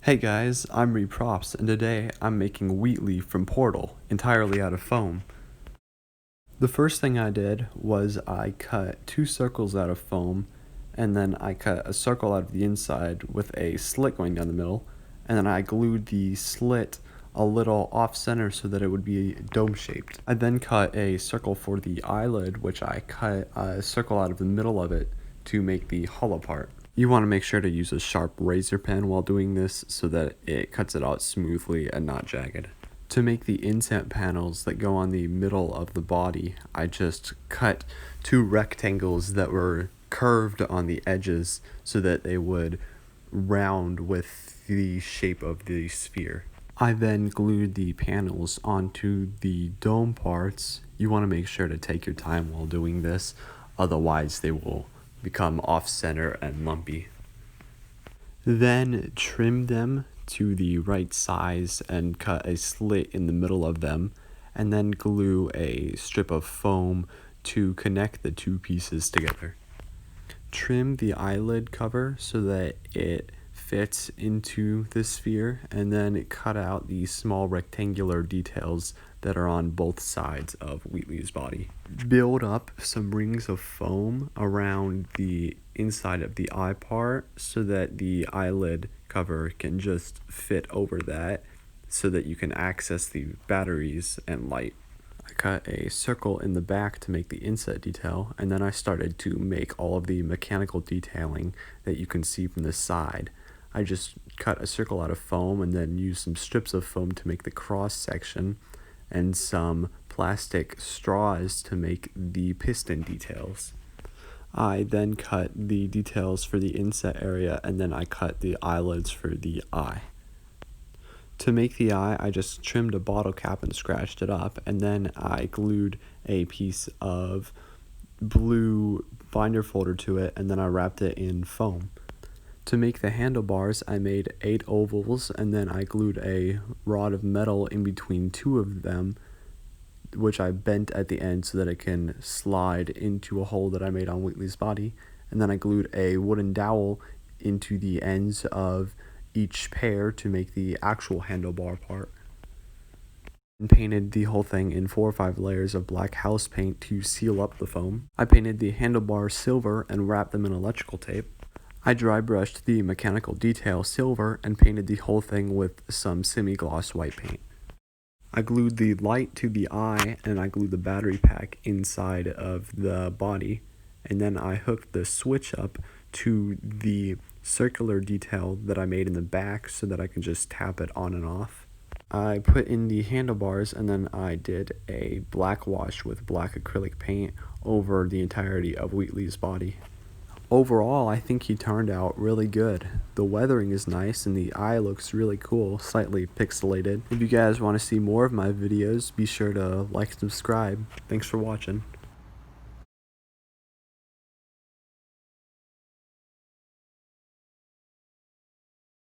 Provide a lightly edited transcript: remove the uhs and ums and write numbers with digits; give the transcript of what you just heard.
Hey guys, I'm Reprops, and today I'm making Wheatley from Portal, entirely out of foam. The first thing I did was I cut 2 circles out of foam, and then I cut a circle out of the inside with a slit going down the middle, and then I glued the slit a little off-center so that it would be dome-shaped. I then cut a circle for the eyelid, which I cut a circle out of the middle of it to make the hollow part. You want to make sure to use a sharp razor pen while doing this so that it cuts it out smoothly and not jagged. To make the inset panels that go on the middle of the body, I just cut 2 rectangles that were curved on the edges so that they would round with the shape of the sphere. I then glued the panels onto the dome parts. You want to make sure to take your time while doing this, otherwise they will become off-center and lumpy. Then trim them to the right size and cut a slit in the middle of them, and then glue a strip of foam to connect the 2 pieces together. Trim the eyelid cover so that it fits into the sphere, and then cut out the small rectangular details that are on both sides of Wheatley's body. Build up some rings of foam around the inside of the eye part so that the eyelid cover can just fit over that so that you can access the batteries and light. I cut a circle in the back to make the inset detail, and then I started to make all of the mechanical detailing that you can see from the side. I just cut a circle out of foam and then used some strips of foam to make the cross section and some plastic straws to make the piston details. I then cut the details for the inset area, and then I cut the eyelids for the eye. To make the eye, I just trimmed a bottle cap and scratched it up, and then I glued a piece of blue binder folder to it, and then I wrapped it in foam. To make the handlebars, I made 8 ovals, and then I glued a rod of metal in between 2 of them, which I bent at the end so that it can slide into a hole that I made on Wheatley's body. And then I glued a wooden dowel into the ends of each pair to make the actual handlebar part. And painted the whole thing in 4 or 5 layers of black house paint to seal up the foam. I painted the handlebars silver and wrapped them in electrical tape. I dry brushed the mechanical detail silver and painted the whole thing with some semi-gloss white paint. I glued the light to the eye, and I glued the battery pack inside of the body, and then I hooked the switch up to the circular detail that I made in the back so that I can just tap it on and off. I put in the handlebars, and then I did a black wash with black acrylic paint over the entirety of Wheatley's body. Overall, I think he turned out really good. The weathering is nice and the eye looks really cool, slightly pixelated. If you guys want to see more of my videos, be sure to like and subscribe. Thanks for watching.